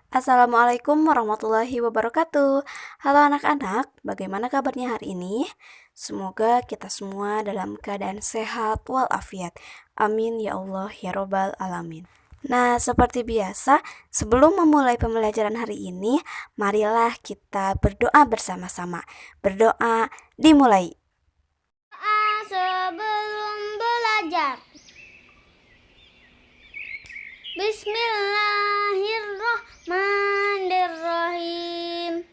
Assalamualaikum warahmatullahi wabarakatuh. Halo anak-anak, bagaimana kabarnya hari ini? Semoga kita semua dalam keadaan sehat walafiat. Amin ya Allah ya Robbal Alamin. Nah, seperti biasa, sebelum memulai pembelajaran hari ini, marilah kita berdoa bersama-sama. Berdoa dimulai. Sebelum belajar. Bismillahirrahmanirrahim.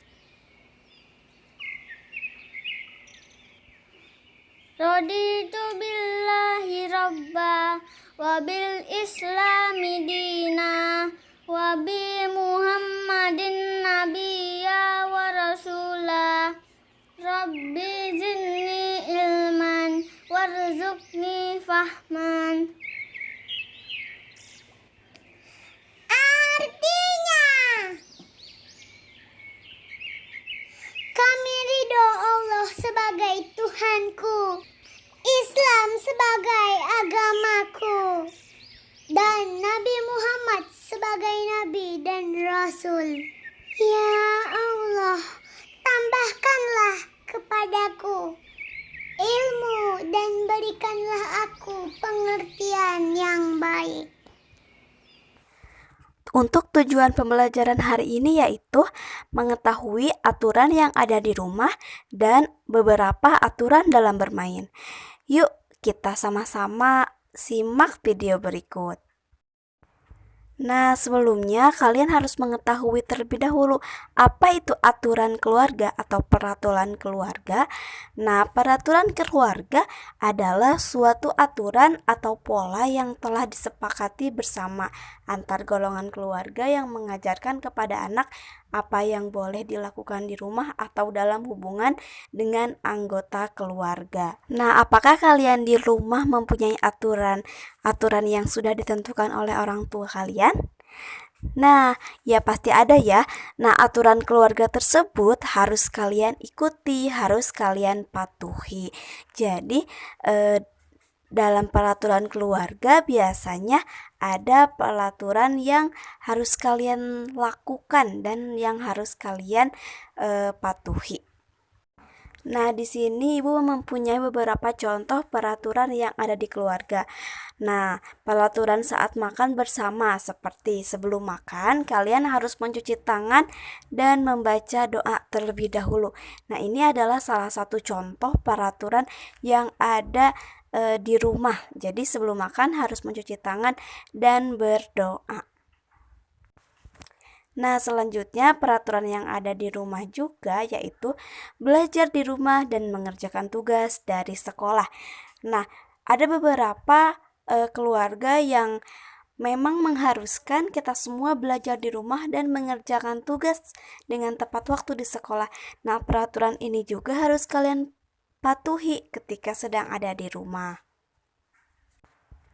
Raditu billahi rabba wa bil islami dina wa bi muhammadin nabiyya wa rasulah. Rabbi zidni ilman warzuqni fahman. Artinya, kami ridho Allah sebagai Tuhanku, Islam sebagai agamaku, dan Nabi Muhammad sebagai Nabi dan Rasul. Ya Allah, tambahkanlah kepadaku ilmu dan berikanlah aku pengertian yang baik. Untuk tujuan pembelajaran hari ini yaitu mengetahui aturan yang ada di rumah dan beberapa aturan dalam bermain. Yuk kita sama-sama simak video berikut. Nah, sebelumnya kalian harus mengetahui terlebih dahulu apa itu aturan keluarga atau peraturan keluarga. Nah, peraturan keluarga adalah suatu aturan atau pola yang telah disepakati bersama antar golongan keluarga yang mengajarkan kepada anak apa yang boleh dilakukan di rumah atau dalam hubungan dengan anggota keluarga. Nah, apakah kalian di rumah mempunyai aturan yang sudah ditentukan oleh orang tua kalian? Nah, ya pasti ada ya. Nah, aturan keluarga tersebut harus kalian ikuti, harus kalian patuhi. Jadi, dalam peraturan keluarga biasanya ada peraturan yang harus kalian lakukan dan yang harus kalian patuhi. Nah, di sini Ibu mempunyai beberapa contoh peraturan yang ada di keluarga. Nah, peraturan saat makan bersama seperti sebelum makan kalian harus mencuci tangan dan membaca doa terlebih dahulu. Nah, ini adalah salah satu contoh peraturan yang ada di rumah. Jadi sebelum makan harus mencuci tangan dan berdoa. Nah, selanjutnya peraturan yang ada di rumah juga yaitu belajar di rumah dan mengerjakan tugas dari sekolah. Nah, ada beberapa keluarga yang memang mengharuskan kita semua belajar di rumah dan mengerjakan tugas dengan tepat waktu di sekolah. Nah, peraturan ini juga harus kalian patuhi ketika sedang ada di rumah.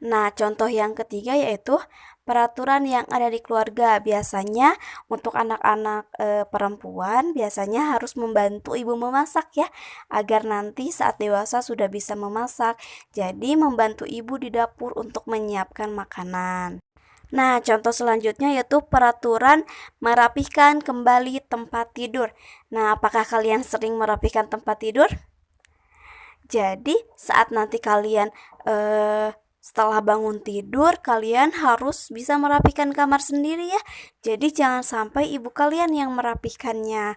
Nah, contoh yang ketiga yaitu peraturan yang ada di keluarga. Biasanya untuk anak-anak perempuan biasanya harus membantu ibu memasak ya, agar nanti saat dewasa sudah bisa memasak. Jadi membantu ibu di dapur untuk menyiapkan makanan. Nah, contoh selanjutnya yaitu peraturan merapihkan kembali tempat tidur. Nah, apakah kalian sering merapihkan tempat tidur? Jadi, saat nanti kalian setelah bangun tidur, kalian harus bisa merapikan kamar sendiri ya. Jadi jangan sampai ibu kalian yang merapihkannya.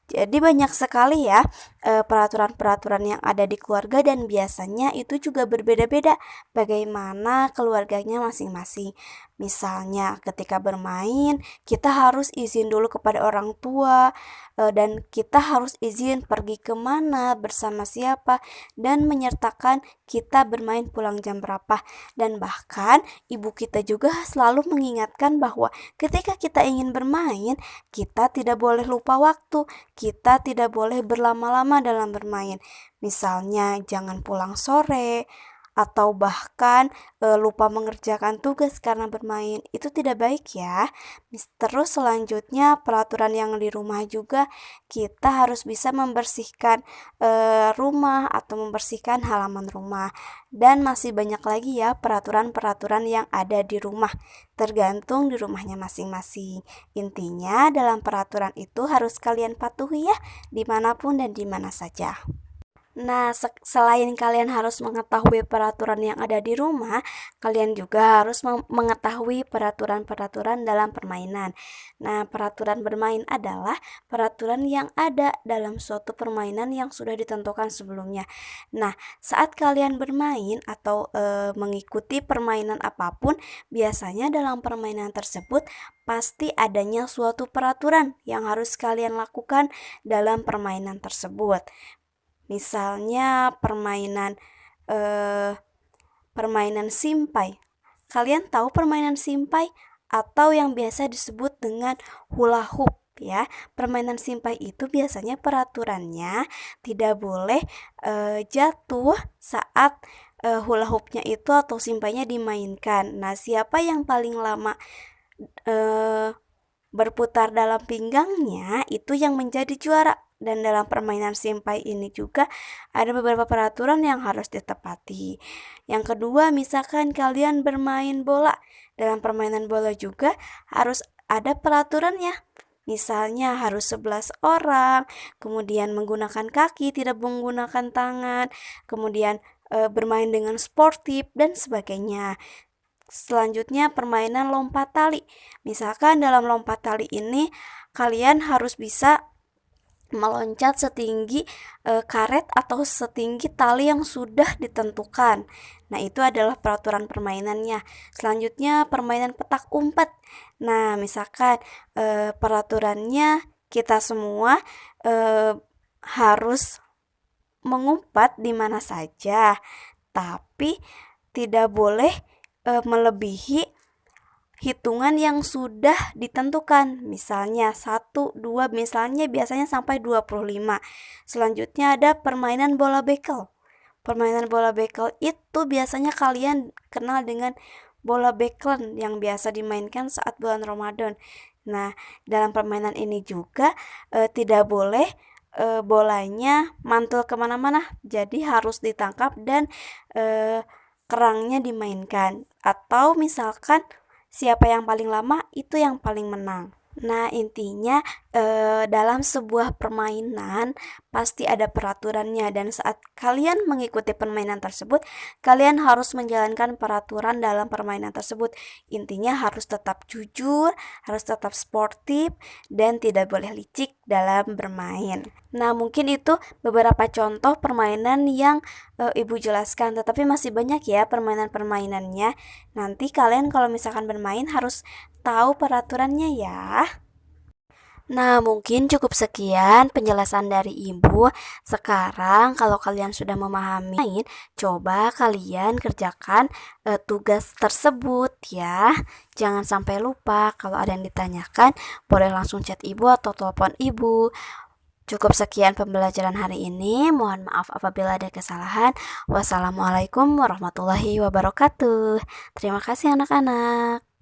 Jadi banyak sekali ya peraturan-peraturan yang ada di keluarga dan biasanya itu juga berbeda-beda bagaimana keluarganya masing-masing. Misalnya ketika bermain kita harus izin dulu kepada orang tua dan kita harus izin pergi kemana, bersama siapa, dan menyertakan kita bermain pulang jam berapa. Dan bahkan ibu kita juga selalu mengingatkan bahwa ketika kita ingin bermain kita tidak boleh lupa waktu. Kita tidak boleh berlama-lama dalam bermain. Misalnya jangan pulang sore atau bahkan lupa mengerjakan tugas karena bermain. Itu tidak baik ya. Terus selanjutnya peraturan yang di rumah juga, kita harus bisa membersihkan rumah atau membersihkan halaman rumah. Dan masih banyak lagi ya peraturan-peraturan yang ada di rumah, tergantung di rumahnya masing-masing. Intinya dalam peraturan itu harus kalian patuhi ya, dimanapun dan dimana saja. Nah, selain kalian harus mengetahui peraturan yang ada di rumah, kalian juga harus mengetahui peraturan-peraturan dalam permainan. Nah, peraturan bermain adalah peraturan yang ada dalam suatu permainan yang sudah ditentukan sebelumnya. Nah, saat kalian bermain atau mengikuti permainan apapun, biasanya dalam permainan tersebut pasti adanya suatu peraturan yang harus kalian lakukan dalam permainan tersebut. Misalnya permainan simpai. Kalian tahu permainan simpai atau yang biasa disebut dengan hula hoop ya. Permainan simpai itu biasanya peraturannya tidak boleh jatuh saat hula hoopnya itu atau simpainya dimainkan. Nah, siapa yang paling lama berputar dalam pinggangnya itu yang menjadi juara. Dan dalam permainan simpai ini juga ada beberapa peraturan yang harus ditepati. Yang kedua, misalkan kalian bermain bola. Dalam permainan bola juga harus ada peraturannya. Misalnya harus 11 orang, kemudian menggunakan kaki, tidak menggunakan tangan, kemudian bermain dengan sportif dan sebagainya. Selanjutnya permainan lompat tali. Misalkan dalam lompat tali ini kalian harus bisa meloncat setinggi karet atau setinggi tali yang sudah ditentukan. Nah, itu adalah peraturan permainannya. Selanjutnya permainan petak umpet. Nah, misalkan peraturannya kita semua harus mengumpat di mana saja, tapi tidak boleh melebihi hitungan yang sudah ditentukan. Misalnya 1, 2, misalnya biasanya sampai 25. Selanjutnya ada permainan bola bekel. Permainan bola bekel itu biasanya kalian kenal dengan bola beklen yang biasa dimainkan saat bulan Ramadan. Nah, dalam permainan ini juga tidak boleh bolanya mantul kemana-mana. Jadi harus ditangkap dan kerangnya dimainkan. Atau misalkan siapa yang paling lama itu yang paling menang. Nah, intinya dalam sebuah permainan pasti ada peraturannya, dan saat kalian mengikuti permainan tersebut, kalian harus menjalankan peraturan dalam permainan tersebut. Intinya harus tetap jujur, harus tetap sportif, dan tidak boleh licik dalam bermain. Nah, mungkin itu beberapa contoh permainan yang Ibu jelaskan, tetapi masih banyak ya permainan-permainannya. Nanti kalian kalau misalkan bermain harus tahu peraturannya ya. Nah, mungkin cukup sekian penjelasan dari Ibu. Sekarang kalau kalian sudah memahami, coba kalian kerjakan tugas tersebut ya. Jangan sampai lupa. Kalau ada yang ditanyakan, boleh langsung chat Ibu atau telepon Ibu. Cukup sekian pembelajaran hari ini. Mohon maaf apabila ada kesalahan. Wassalamualaikum warahmatullahi wabarakatuh. Terima kasih anak-anak.